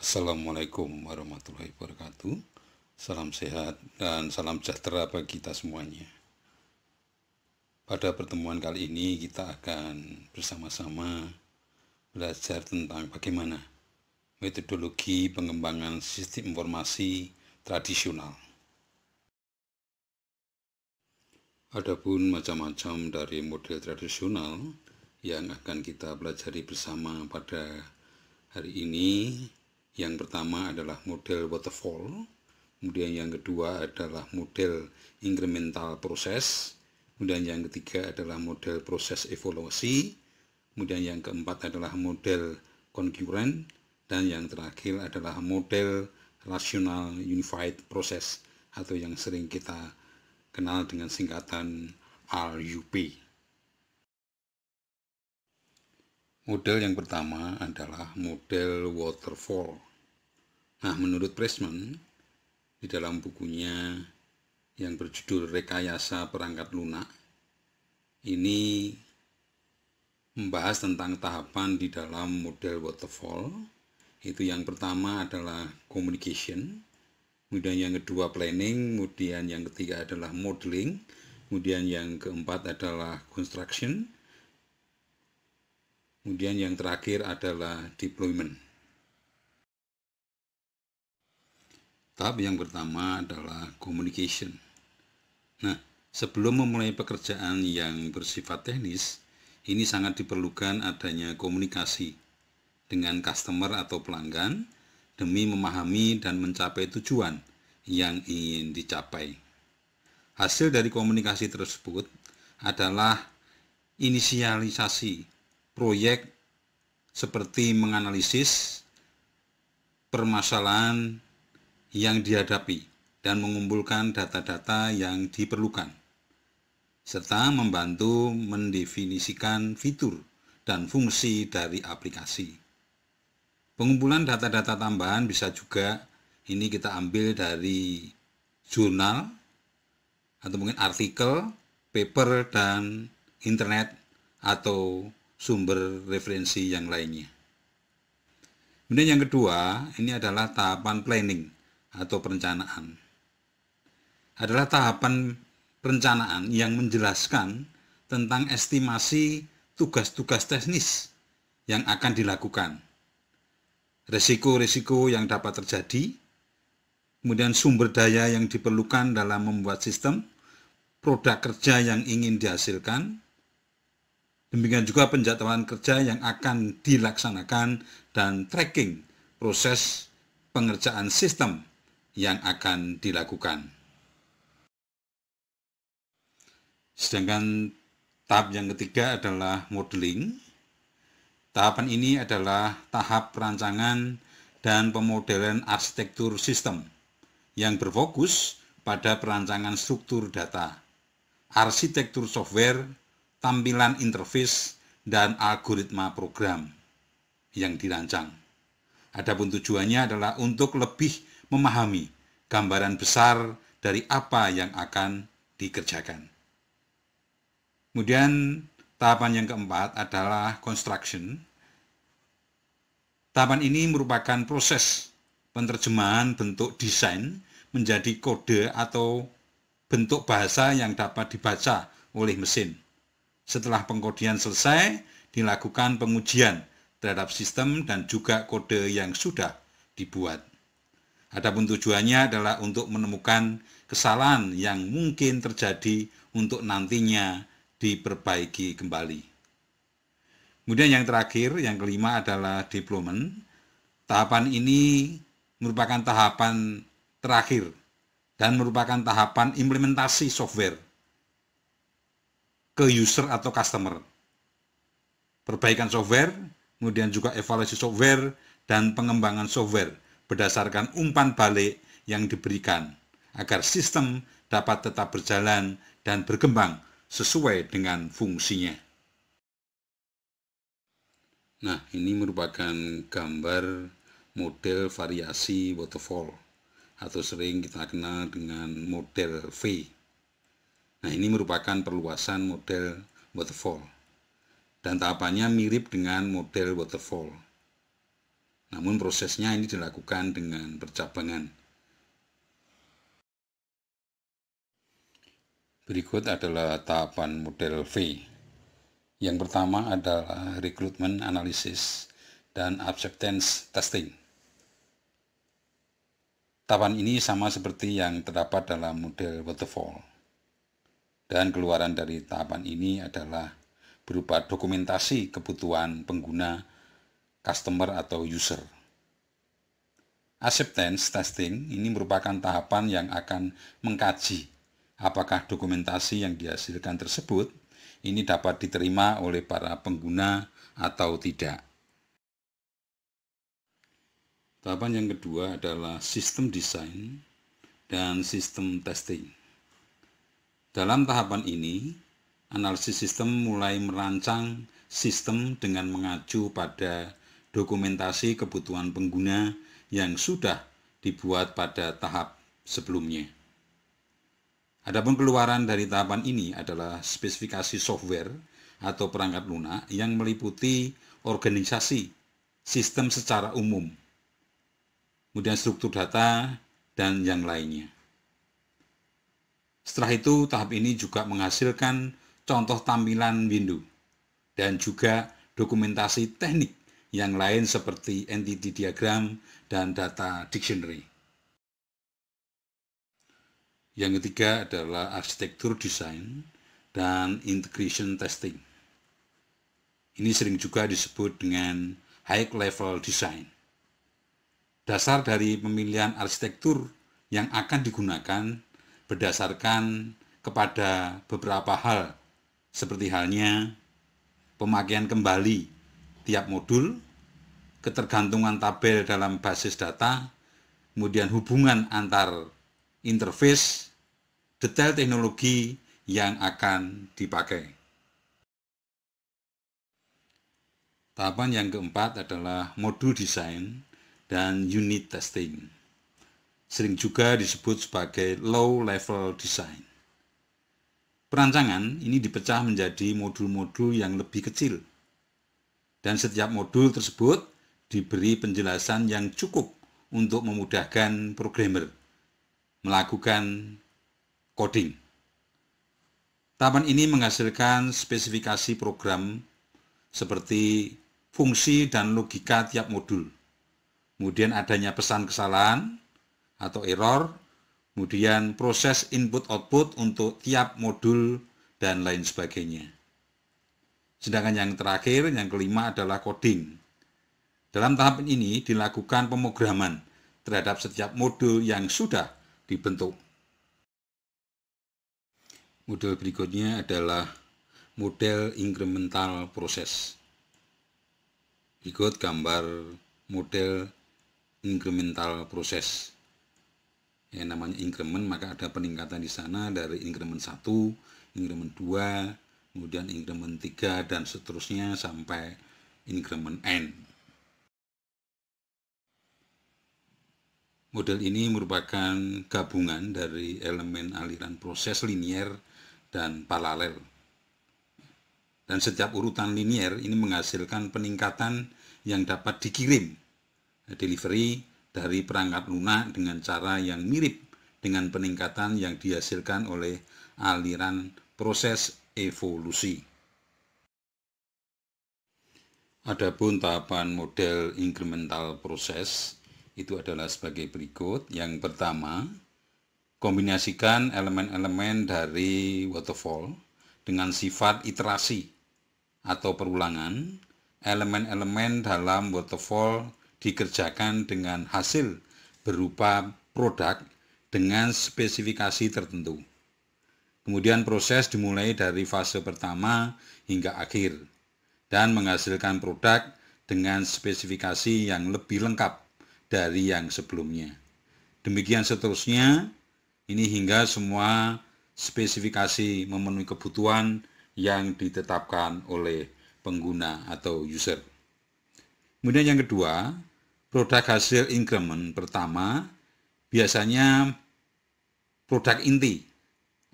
Assalamualaikum warahmatullahi wabarakatuh. Salam sehat dan salam sejahtera bagi kita semuanya. Pada pertemuan kali ini kita akan bersama-sama belajar tentang bagaimana metodologi pengembangan sistem informasi tradisional. Adapun macam-macam dari model tradisional yang akan kita pelajari bersama pada hari ini. Yang pertama adalah model waterfall, kemudian yang kedua adalah model incremental proses, kemudian yang ketiga adalah model proses evaluasi, kemudian yang keempat adalah model concurrent, dan yang terakhir adalah model rational unified process atau yang sering kita kenal dengan singkatan RUP. Model yang pertama adalah model waterfall. Nah, menurut Pressman, di dalam bukunya yang berjudul Rekayasa Perangkat Lunak, ini membahas tentang tahapan di dalam model waterfall. Itu yang pertama adalah communication, kemudian yang kedua planning, kemudian yang ketiga adalah modeling, kemudian yang keempat adalah construction, kemudian yang terakhir adalah deployment. Tahap yang pertama adalah communication. Nah, sebelum memulai pekerjaan yang bersifat teknis, ini sangat diperlukan adanya komunikasi dengan customer atau pelanggan demi memahami dan mencapai tujuan yang ingin dicapai. Hasil dari komunikasi tersebut adalah inisialisasi proyek seperti menganalisis permasalahan yang dihadapi dan mengumpulkan data-data yang diperlukan, serta membantu mendefinisikan fitur dan fungsi dari aplikasi. Pengumpulan data-data tambahan bisa juga ini kita ambil dari jurnal atau mungkin artikel, paper, dan internet atau sumber referensi yang lainnya. Kemudian yang kedua, ini adalah tahapan planning atau perencanaan. Adalah tahapan perencanaan yang menjelaskan tentang estimasi tugas-tugas teknis yang akan dilakukan, risiko-risiko yang dapat terjadi, kemudian sumber daya yang diperlukan dalam membuat sistem, produk kerja yang ingin dihasilkan, demikian juga penjadwalan kerja yang akan dilaksanakan dan tracking proses pengerjaan sistem yang akan dilakukan. Sedangkan tahap yang ketiga adalah modeling. Tahapan ini adalah tahap perancangan dan pemodelan arsitektur sistem yang berfokus pada perancangan struktur data, arsitektur software, tampilan interface, dan algoritma program yang dirancang. Adapun tujuannya adalah untuk lebih memahami gambaran besar dari apa yang akan dikerjakan. Kemudian tahapan yang keempat adalah construction. Tahapan ini merupakan proses penerjemahan bentuk desain menjadi kode atau bentuk bahasa yang dapat dibaca oleh mesin. Setelah pengkodian selesai, dilakukan pengujian terhadap sistem dan juga kode yang sudah dibuat. Adapun tujuannya adalah untuk menemukan kesalahan yang mungkin terjadi untuk nantinya diperbaiki kembali. Kemudian yang terakhir, yang kelima adalah deployment. Tahapan ini merupakan tahapan terakhir dan merupakan tahapan implementasi software ke user atau customer. Perbaikan software, kemudian juga evaluasi software dan pengembangan software berdasarkan umpan balik yang diberikan agar sistem dapat tetap berjalan dan berkembang sesuai dengan fungsinya. Nah, ini merupakan gambar model variasi waterfall atau sering kita kenal dengan model V. Nah, ini merupakan perluasan model waterfall dan tahapannya mirip dengan model waterfall. namun prosesnya ini dilakukan dengan bercabangan. Berikut adalah tahapan model V. Yang pertama adalah recruitment analysis dan acceptance testing. Tahapan ini sama seperti yang terdapat dalam model waterfall. Dan keluaran dari tahapan ini adalah berupa dokumentasi kebutuhan pengguna, customer atau user. Acceptance testing ini merupakan tahapan yang akan mengkaji apakah dokumentasi yang dihasilkan tersebut ini dapat diterima oleh para pengguna atau tidak. Tahapan yang kedua adalah sistem design dan sistem testing. Dalam tahapan ini, analisis sistem mulai merancang sistem dengan mengacu pada dokumentasi kebutuhan pengguna yang sudah dibuat pada tahap sebelumnya. Adapun keluaran dari tahapan ini adalah spesifikasi software atau perangkat lunak yang meliputi organisasi, sistem secara umum, kemudian struktur data, dan yang lainnya. Setelah itu, tahap ini juga menghasilkan contoh tampilan window dan juga dokumentasi teknik yang lain seperti entity diagram dan data dictionary. Yang ketiga adalah arsitektur desain dan integration testing. Ini sering juga disebut dengan high level design. Dasar dari pemilihan arsitektur yang akan digunakan berdasarkan kepada beberapa hal, seperti halnya pemakaian kembali tiap modul, ketergantungan tabel dalam basis data, kemudian hubungan antar interface, detail teknologi yang akan dipakai. Tahapan yang keempat adalah modul desain dan unit testing. Sering juga disebut sebagai low level design. Perancangan ini dipecah menjadi modul-modul yang lebih kecil. Dan setiap modul tersebut diberi penjelasan yang cukup untuk memudahkan programmer melakukan coding. Tahapan ini menghasilkan spesifikasi program seperti fungsi dan logika tiap modul. Kemudian adanya pesan kesalahan atau error, kemudian proses input-output untuk tiap modul, dan lain sebagainya. Sedangkan yang terakhir, yang kelima adalah coding. Dalam tahap ini dilakukan pemrograman terhadap setiap modul yang sudah dibentuk. Model berikutnya adalah model incremental process. Berikut gambar model incremental process. Yang namanya increment, maka ada peningkatan di sana dari increment 1, increment 2, kemudian increment 3, dan seterusnya sampai increment N. Model ini merupakan gabungan dari elemen aliran proses linier dan paralel. Dan setiap urutan linier ini menghasilkan peningkatan yang dapat dikirim, delivery, dari perangkat lunak dengan cara yang mirip dengan peningkatan yang dihasilkan oleh aliran proses evolusi. Adapun tahapan model incremental process itu adalah sebagai berikut. Yang pertama, kombinasikan elemen-elemen dari waterfall dengan sifat iterasi atau perulangan. Elemen-elemen dalam waterfall dikerjakan dengan hasil berupa produk dengan spesifikasi tertentu. Kemudian proses dimulai dari fase pertama hingga akhir dan menghasilkan produk dengan spesifikasi yang lebih lengkap dari yang sebelumnya. Demikian seterusnya, ini hingga semua spesifikasi memenuhi kebutuhan yang ditetapkan oleh pengguna atau user. Kemudian yang kedua, produk hasil increment pertama biasanya produk inti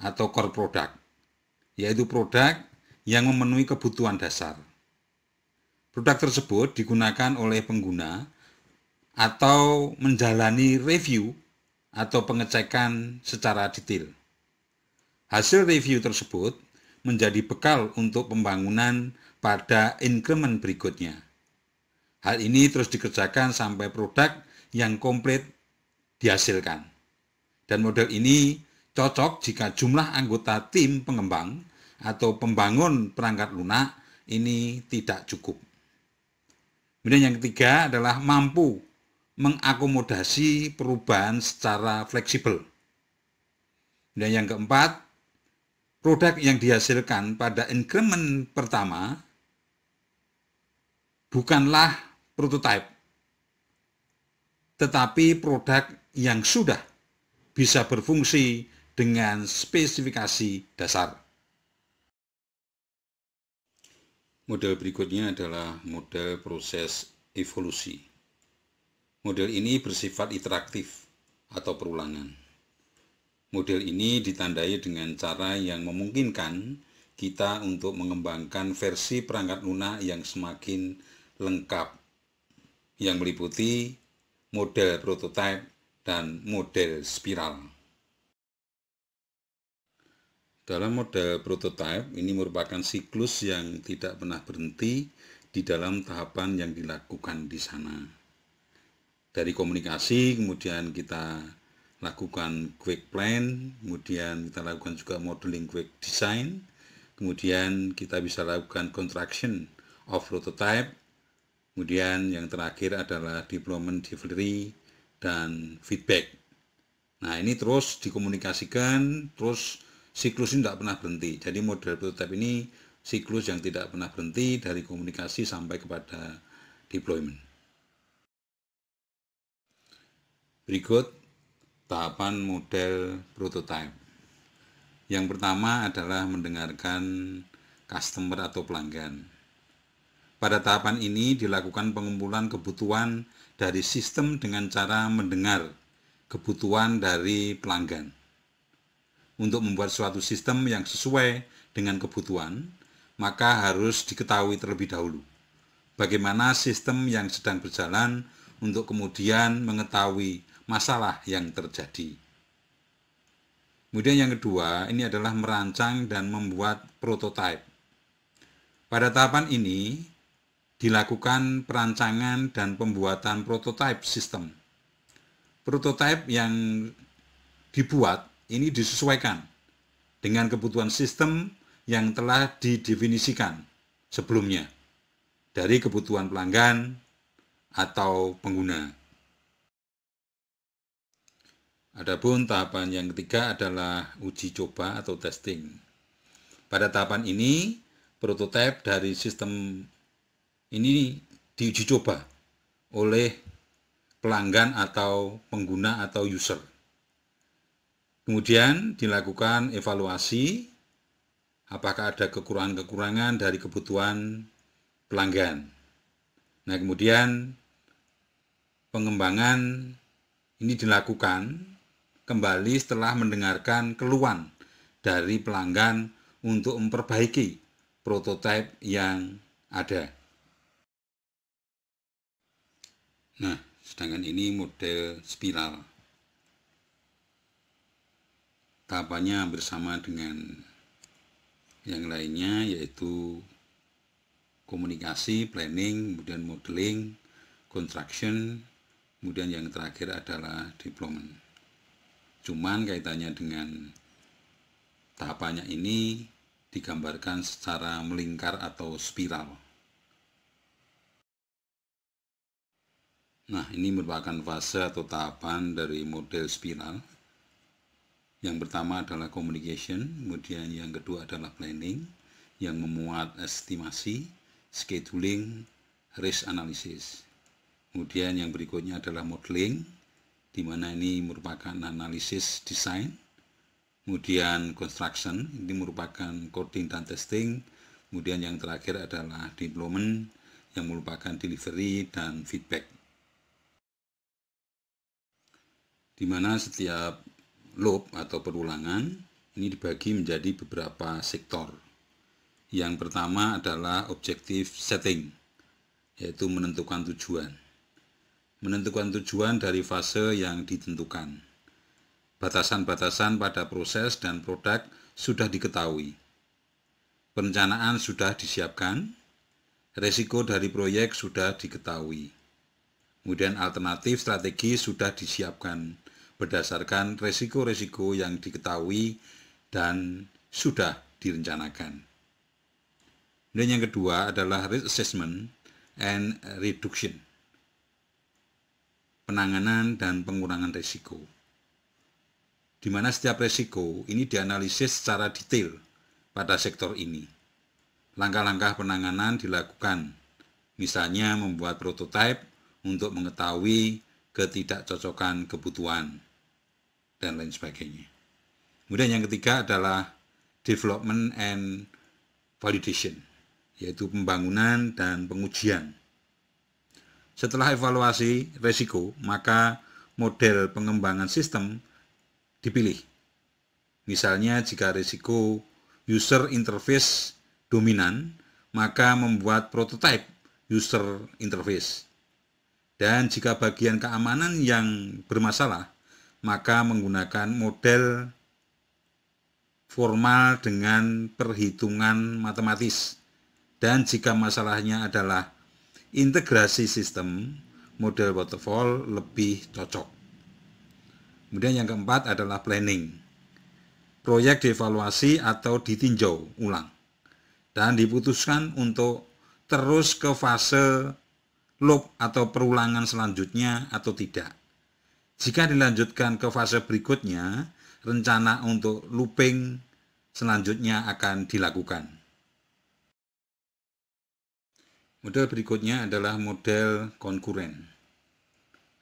atau core product, yaitu produk yang memenuhi kebutuhan dasar. Produk tersebut digunakan oleh pengguna atau menjalani review atau pengecekan secara detail. Hasil review tersebut menjadi bekal untuk pembangunan pada increment berikutnya. Hal ini terus dikerjakan sampai produk yang komplit dihasilkan. Dan model ini cocok jika jumlah anggota tim pengembang atau pembangun perangkat lunak ini tidak cukup. Kemudian yang ketiga adalah mampu mengakomodasi perubahan secara fleksibel. Dan yang keempat, produk yang dihasilkan pada increment pertama bukanlah prototipe, tetapi produk yang sudah bisa berfungsi dengan spesifikasi dasar. Model berikutnya adalah model proses evolusi. Model ini bersifat interaktif atau perulangan. Model ini ditandai dengan cara yang memungkinkan kita untuk mengembangkan versi perangkat lunak yang semakin lengkap, yang meliputi model prototipe dan model spiral. Dalam model prototipe ini merupakan siklus yang tidak pernah berhenti di dalam tahapan yang dilakukan di sana. Dari komunikasi, kemudian kita lakukan quick plan, kemudian kita lakukan juga modeling quick design, kemudian kita bisa lakukan construction of prototype, kemudian yang terakhir adalah deployment delivery dan feedback. Nah, ini terus dikomunikasikan, terus siklus ini tidak pernah berhenti. Jadi model prototype ini siklus yang tidak pernah berhenti dari komunikasi sampai kepada deployment. Berikut tahapan model prototype. Yang pertama adalah mendengarkan customer atau pelanggan. Pada tahapan ini dilakukan pengumpulan kebutuhan dari sistem dengan cara mendengar kebutuhan dari pelanggan. Untuk membuat suatu sistem yang sesuai dengan kebutuhan, maka harus diketahui terlebih dahulu bagaimana sistem yang sedang berjalan untuk kemudian mengetahui masalah yang terjadi. Kemudian yang kedua, ini adalah merancang dan membuat prototipe. Pada tahapan ini dilakukan perancangan dan pembuatan prototipe sistem. Prototipe yang dibuat ini disesuaikan dengan kebutuhan sistem yang telah didefinisikan sebelumnya dari kebutuhan pelanggan atau pengguna. Adapun tahapan yang ketiga adalah uji coba atau testing. Pada tahapan ini, prototipe dari sistem ini diuji coba oleh pelanggan atau pengguna atau user. Kemudian dilakukan evaluasi apakah ada kekurangan-kekurangan dari kebutuhan pelanggan. Nah, kemudian pengembangan ini dilakukan kembali setelah mendengarkan keluhan dari pelanggan untuk memperbaiki prototipe yang ada. Nah, sedangkan ini model spiral. Tahapannya bersama dengan yang lainnya, yaitu komunikasi, planning, kemudian modeling, construction, kemudian yang terakhir adalah deployment. Cuman kaitannya dengan tahapannya ini digambarkan secara melingkar atau spiral. Nah, ini merupakan fase atau tahapan dari model spiral. Yang pertama adalah communication, kemudian yang kedua adalah planning, yang memuat estimasi, scheduling, risk analysis. Kemudian yang berikutnya adalah modeling, di mana ini merupakan analisis desain. Kemudian construction, ini merupakan coding dan testing. Kemudian yang terakhir adalah deployment, yang merupakan delivery dan feedback. Di mana setiap loop atau perulangan ini dibagi menjadi beberapa sektor. Yang pertama adalah objective setting, yaitu menentukan tujuan. menentukan tujuan dari fase yang ditentukan. Batasan-batasan pada proses dan produk sudah diketahui. Perencanaan sudah disiapkan, resiko dari proyek sudah diketahui. Kemudian alternatif strategi sudah disiapkan berdasarkan resiko-resiko yang diketahui dan sudah direncanakan. Dan yang kedua adalah risk assessment and reduction. Penanganan dan pengurangan resiko. Di mana setiap resiko ini dianalisis secara detail pada sektor ini. Langkah-langkah penanganan dilakukan, misalnya membuat prototipe untuk mengetahui ketidakcocokan kebutuhan, dan lain sebagainya. Kemudian yang ketiga adalah development and validation, yaitu pembangunan dan pengujian. Setelah evaluasi resiko, maka model pengembangan sistem dipilih. Misalnya jika risiko user interface dominan, maka membuat prototipe user interface. Dan jika bagian keamanan yang bermasalah, maka menggunakan model formal dengan perhitungan matematis. Dan jika masalahnya adalah integrasi sistem, model waterfall lebih cocok. Kemudian yang keempat adalah planning. Proyek dievaluasi atau ditinjau ulang dan diputuskan untuk terus ke fase loop atau perulangan selanjutnya atau tidak. Jika dilanjutkan ke fase berikutnya, rencana untuk looping selanjutnya akan dilakukan. Model berikutnya adalah model konkuren.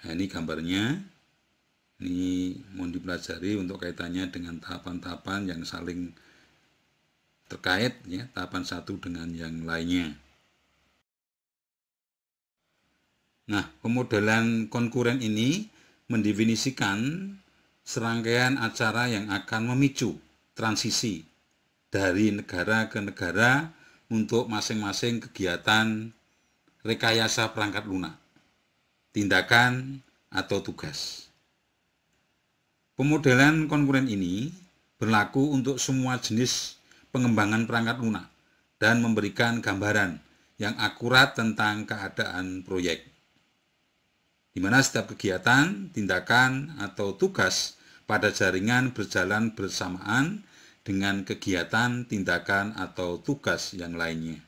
Nah, ini gambarnya. Ini mohon dipelajari untuk kaitannya dengan tahapan-tahapan yang saling terkait, ya, tahapan satu dengan yang lainnya. Nah, pemodelan konkuren ini mendefinisikan serangkaian acara yang akan memicu transisi dari negara ke negara untuk masing-masing kegiatan rekayasa perangkat lunak, tindakan atau tugas. Pemodelan konkuren ini berlaku untuk semua jenis pengembangan perangkat lunak dan memberikan gambaran yang akurat tentang keadaan proyek, di mana setiap kegiatan, tindakan, atau tugas pada jaringan berjalan bersamaan dengan kegiatan, tindakan, atau tugas yang lainnya.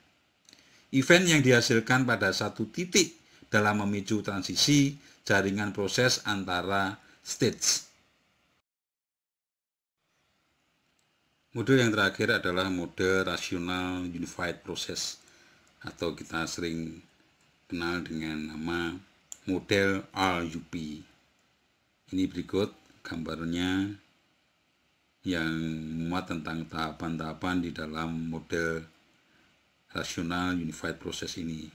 Event yang dihasilkan pada satu titik dalam memicu transisi jaringan proses antara stage. Model yang terakhir adalah model rasional unified process, atau kita sering kenal dengan nama model RUP. Ini berikut gambarnya yang memuat tentang tahapan-tahapan di dalam model rasional unified process ini,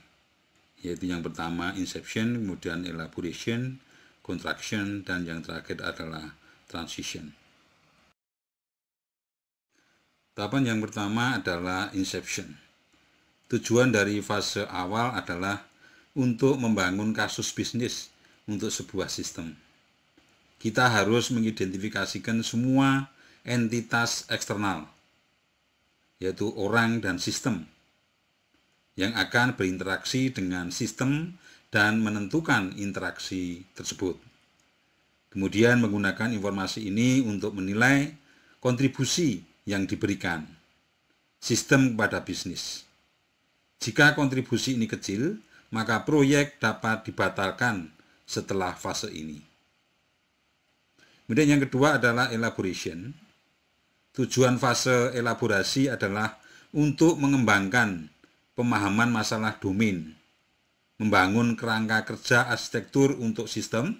yaitu yang pertama inception, kemudian elaboration, contraction, dan yang terakhir adalah transition. Tahapan yang pertama adalah inception. Tujuan dari fase awal adalah untuk membangun kasus bisnis untuk sebuah sistem. Kita harus mengidentifikasikan semua entitas eksternal, yaitu orang dan sistem, yang akan berinteraksi dengan sistem dan menentukan interaksi tersebut. Kemudian menggunakan informasi ini untuk menilai kontribusi yang diberikan sistem kepada bisnis. Jika kontribusi ini kecil, maka proyek dapat dibatalkan setelah fase ini. Kemudian yang kedua adalah elaboration. Tujuan fase elaborasi adalah untuk mengembangkan pemahaman masalah domain, membangun kerangka kerja arsitektur untuk sistem,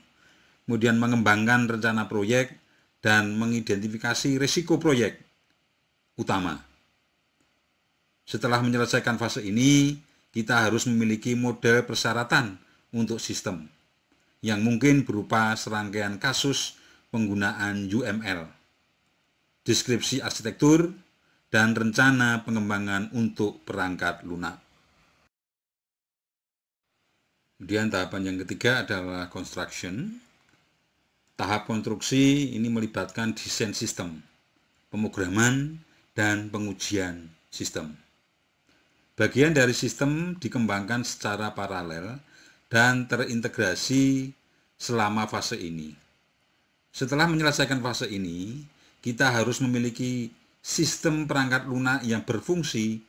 kemudian mengembangkan rencana proyek, dan mengidentifikasi risiko proyek utama. Setelah menyelesaikan fase ini, kita harus memiliki model persyaratan untuk sistem, yang mungkin berupa serangkaian kasus penggunaan UML, deskripsi arsitektur, dan rencana pengembangan untuk perangkat lunak. Kemudian tahapan yang ketiga adalah construction. Tahap konstruksi ini melibatkan desain sistem, pemrograman, dan pengujian sistem. Bagian dari sistem dikembangkan secara paralel dan terintegrasi selama fase ini. Setelah menyelesaikan fase ini, kita harus memiliki sistem perangkat lunak yang berfungsi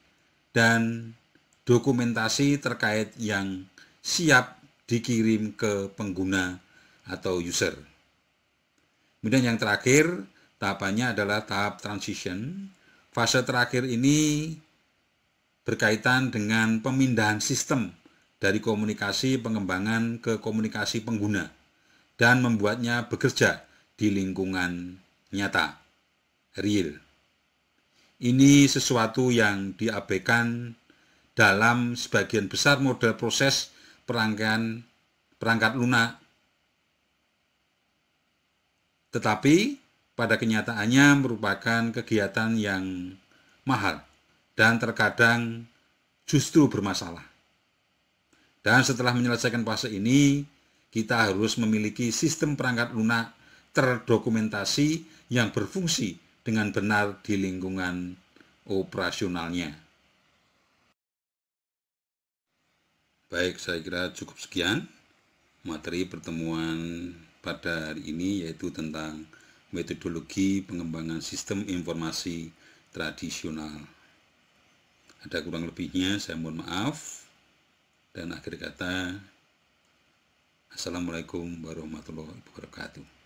dan dokumentasi terkait yang siap dikirim ke pengguna atau user. Kemudian yang terakhir, tahapannya adalah tahap transition. Fase terakhir ini berkaitan dengan pemindahan sistem dari komunikasi pengembangan ke komunikasi pengguna dan membuatnya bekerja di lingkungan nyata, real. Ini sesuatu yang diabaikan dalam sebagian besar model proses perangkat lunak, tetapi pada kenyataannya merupakan kegiatan yang mahal dan terkadang justru bermasalah. Dan setelah menyelesaikan fase ini, kita harus memiliki sistem perangkat lunak terdokumentasi yang berfungsi dengan benar di lingkungan operasionalnya. Baik, saya kira cukup sekian materi pertemuan pada hari ini, yaitu tentang metodologi pengembangan sistem informasi tradisional. Ada kurang lebihnya, saya mohon maaf. Dan akhir kata, Assalamualaikum warahmatullahi wabarakatuh.